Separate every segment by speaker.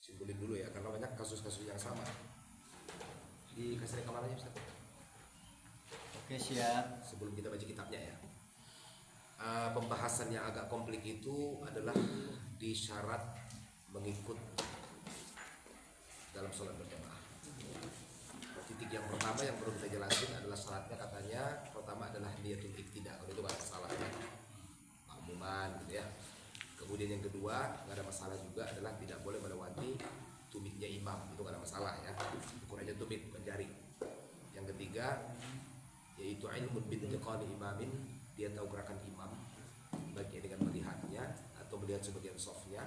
Speaker 1: simpulin dulu ya, karena banyak kasus-kasus yang sama. Dikasih rekaman aja Ustaz.
Speaker 2: Oke, siap.
Speaker 1: Sebelum kita baca kitabnya ya. Pembahasan yang agak komplik itu adalah di syarat mengikut dalam sholat berjamaah. Titik yang pertama yang perlu kita jelasin adalah syaratnya, katanya pertama adalah niatul iktida. Kalau itu gak ada masalahnya, makmuman gitu ya. Kemudian yang kedua gak ada masalah juga adalah tidak boleh melewati tumitnya imam, itu gak ada masalah ya, ukurannya tumit bukan jari. Yang ketiga yaitu ilmu bintiqani imamin, dia tahu gerakan imam baik dengan melihatnya atau melihat sebagian softnya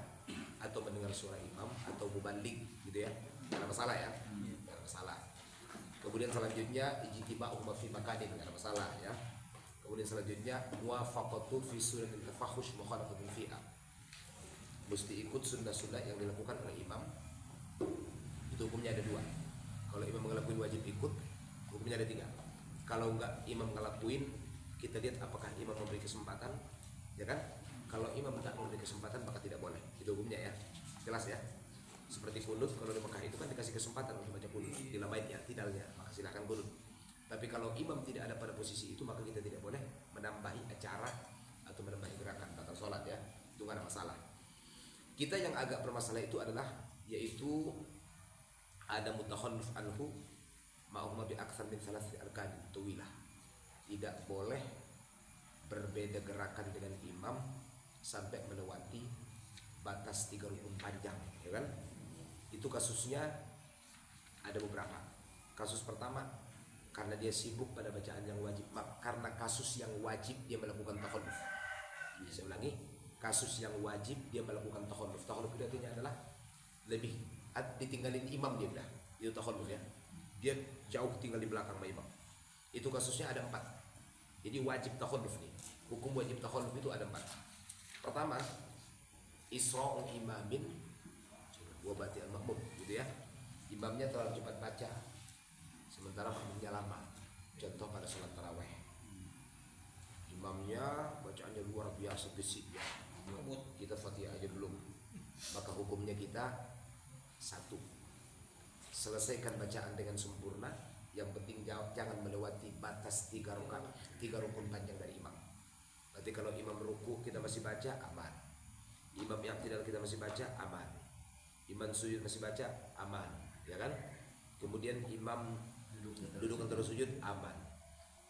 Speaker 1: atau mendengar suara imam atau mubalik gitu ya, gak ada masalah ya, gak ada masalah. Kemudian selanjutnya ijtiba'u ma fi makanin, enggak ada masalah ya. Kemudian selanjutnya muwafaqatu fi sunnatil tafahush mukhalafatun fi'a. Mesti ikut sunnah-sunnah yang dilakukan oleh imam. Itu hukumnya ada dua. Kalau imam ngelakuin wajib ikut, hukumnya ada tiga. Kalau enggak imam ngelakuin, kita lihat apakah imam memberi kesempatan, ya kan? Kalau imam tak memberi kesempatan maka tidak boleh. Itu hukumnya ya. Jelas ya? Seperti kunut, kalau di Mekah itu kan dikasih kesempatan untuk baca kunut di labaitnya, tidalnya, maka silakan kunut. Tapi kalau imam tidak ada pada posisi itu, maka kita tidak boleh menambahi acara atau menambahi gerakan batal sholat ya, itu nggak ada masalah. Kita yang agak bermasalah itu adalah yaitu ada mutakhallif anhu ma'huma bi aktsar min thalathati arkan tuwilah. Tidak boleh berbeda gerakan dengan imam sampai melewati batas 3 rukun panjang, ya kan? Itu kasusnya ada beberapa. Kasus pertama karena dia sibuk pada bacaan yang wajib, karena kasus yang wajib dia melakukan takhalluf. Saya ulangi, kasus yang wajib dia melakukan takhalluf. Takhalluf itu artinya adalah lebih ditinggalin imam, dia udah itu takhalluf ya. Dia jauh tinggal di belakang imam. Itu kasusnya ada 4. Jadi wajib takhalluf nih. Hukum wajib takhalluf itu ada 4. Pertama, isra'u imamin wa bati al-makmum gitu ya. Imamnya terlalu cepat baca sementara makmumnya lama. Contoh pada sholat tarawih, imamnya bacaannya luar biasa gesiknya, kita Fatihah aja belum, maka hukumnya kita 1, selesaikan bacaan dengan sempurna. Yang penting jangan melewati batas 3 rukun panjang dari imam. Berarti kalau imam ruku kita masih baca, aman. Imam yang tidak kita masih baca, aman. Imam sujud masih baca, aman, ya kan? Kemudian imam duduk antara sujud, aman.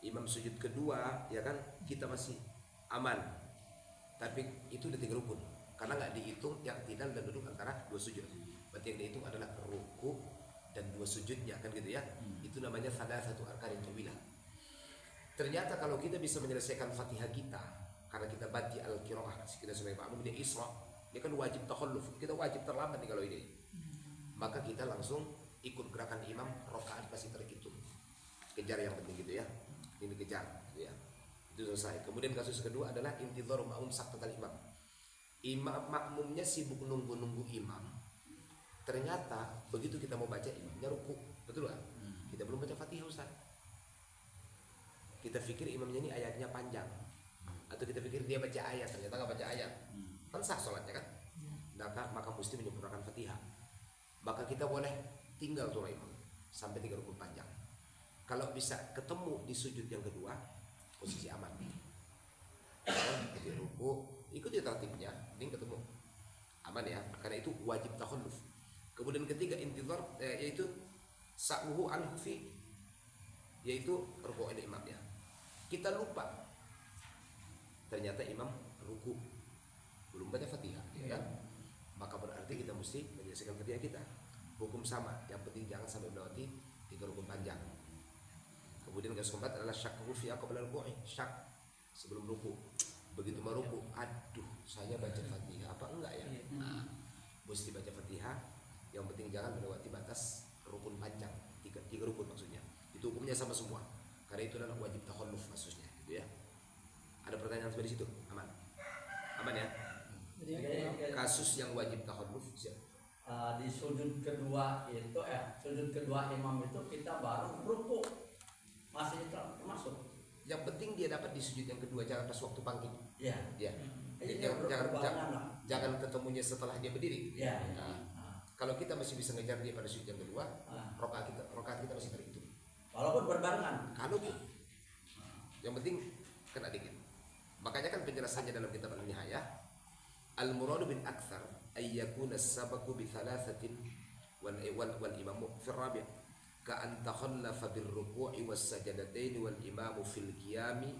Speaker 1: Imam sujud kedua, ya kan? Kita masih aman. Tapi itu udah 3 rukun, karena nggak dihitung yang tidak dan duduk antara 2 sujud. Berarti yang dihitung adalah ruku dan 2 sujudnya, kan gitu ya? Itu namanya thalathatu arkanin tawilah. Ternyata kalau kita bisa menyelesaikan Fatihah kita, karena kita bati al-qiraah, kita sebagai makmum, dia isra, dia kan wajib takhalluf, kita wajib terlambat nih kalau ini. Maka kita langsung ikut gerakan imam, rakaat masih terhitung. Kejar yang penting gitu ya. Ini kejar gitu ya. Itu selesai. Kemudian kasus kedua adalah intidharu ma'mum saqatal imam. Imam makmumnya sibuk nunggu imam. Ternyata begitu kita mau baca, imamnya ruku. Betul kan? Kita belum baca Fatihah, Ustaz. Kita pikir imamnya ini ayatnya panjang, atau kita pikir dia baca ayat, ternyata nggak baca ayat, kan sah sholatnya kan? Maka mesti menyempurnakan Fatihah. Maka kita boleh tinggal tuh imam sampai 3 rukun panjang. Kalau bisa ketemu di sujud yang kedua, posisi aman. Jadi ruku, ikuti tertibnya, ini ketemu aman ya, karena itu wajib takhalluf. Kemudian ketiga intidhar, yaitu sa'uhu anhu fi, yaitu ruku'in imam ya. Kita lupa, ternyata imam ruku belum baca Fatihah, ya kan? Maka berarti kita mesti menyelesaikan Fatihah kita. Hukum sama, yang penting jangan sampai melewati 3 rukun panjang. Kemudian kasus keempat adalah syakku fi qabla al-ruku'i, syak sebelum ruku. Begitu mau ruku, aduh, saya baca Fatihah apa enggak ya? Nah, mesti baca Fatihah. Yang penting jangan melewati batas rukun panjang, 3 rukun maksudnya. Itu hukumnya sama semua. Karena itu adalah wajib takhalluf maksudnya, gitu ya. Ada pertanyaan sampai di situ? Aman? Aman ya? Kasus yang wajib takhalluf siap.
Speaker 2: Di sujud kedua itu sujud kedua imam itu kita baru ruku, masih termasuk.
Speaker 1: Yang penting dia dapat di sujud yang kedua, jangan pas waktu bangkit.
Speaker 2: Iya.
Speaker 1: Ya.
Speaker 2: Jangan
Speaker 1: Jangan ketemunya setelah dia berdiri.
Speaker 2: Iya.
Speaker 1: Nah, Kalau kita masih bisa ngejar dia pada sujud yang kedua,
Speaker 2: Ah.
Speaker 1: rokaat kita masih terhitung.
Speaker 2: Walaupun berbarengan.
Speaker 1: Kalau pun, yang penting kena dikit. Makanya kan penjelasannya dalam kitab Al-Nihayah, al-muradu bin akthar ay yakuna as-sabaku bi thalathatin wal imamu fi rabi' ka an takhallafa bir ruku'i was sajadatain wal imamu fil qiyami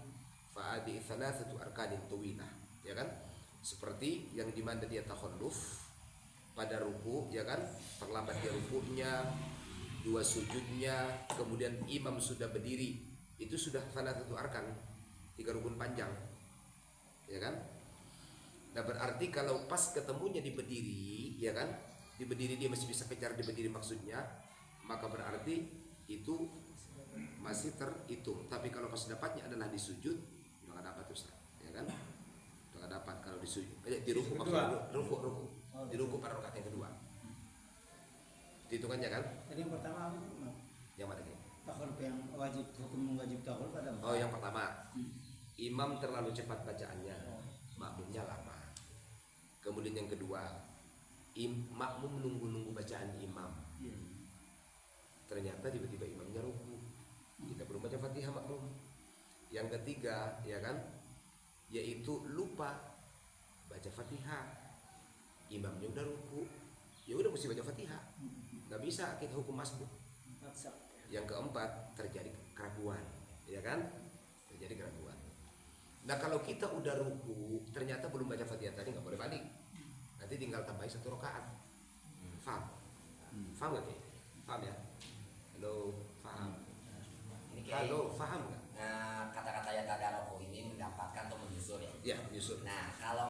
Speaker 1: fa hadhihi thalathatu arkanin tawilah, ya kan? Seperti yang dimana dia takhalluf pada ruku, ya kan? Terlambat dia rukunya, dua sujudnya, kemudian imam sudah berdiri, itu sudah thalathatu arkan, 3 rukun panjang, ya kan? Nah berarti kalau pas ketemunya di berdiri, ya kan, di berdiri dia masih bisa kejar di berdiri maksudnya, maka berarti itu masih terhitung. Tapi kalau pas dapatnya adalah di sujud, udah gak dapat Ustaz, ya kan? Udah gak dapat kalau di sujud, di ruku maksudnya, ruku di ruku pada rakaat yang kedua. Hitungannya kan?
Speaker 3: Jadi yang pertama
Speaker 1: Yang mana nih?
Speaker 3: takhalluf yang wajib, hukum wajib takhalluf pada
Speaker 1: Oh yang pertama, imam terlalu cepat bacaannya, makmumnya lama. Kemudian yang kedua, makmum nunggu bacaan imam. Ternyata tiba-tiba imamnya ruku, kita belum baca Fatihah makmum. Yang ketiga, ya kan, yaitu lupa baca Fatihah, imamnya udah ruku, ya udah mesti baca Fatihah, nggak bisa kita hukum masbuk. Yang keempat, terjadi keraguan, ya kan, terjadi keraguan. Nah kalau kita udah ruku ternyata belum baca Fatihah tadi, nggak boleh balik, nanti tinggal tambahin 1 rakaat. Faham? Faham nggak? Faham ya? Halo, paham?
Speaker 4: Ini kayak
Speaker 1: Halo, paham nggak?
Speaker 4: kata-kata yang tadi rokok ini mendapatkan atau menyusul ya.
Speaker 1: Ya, menyusul.
Speaker 4: Nah, kalau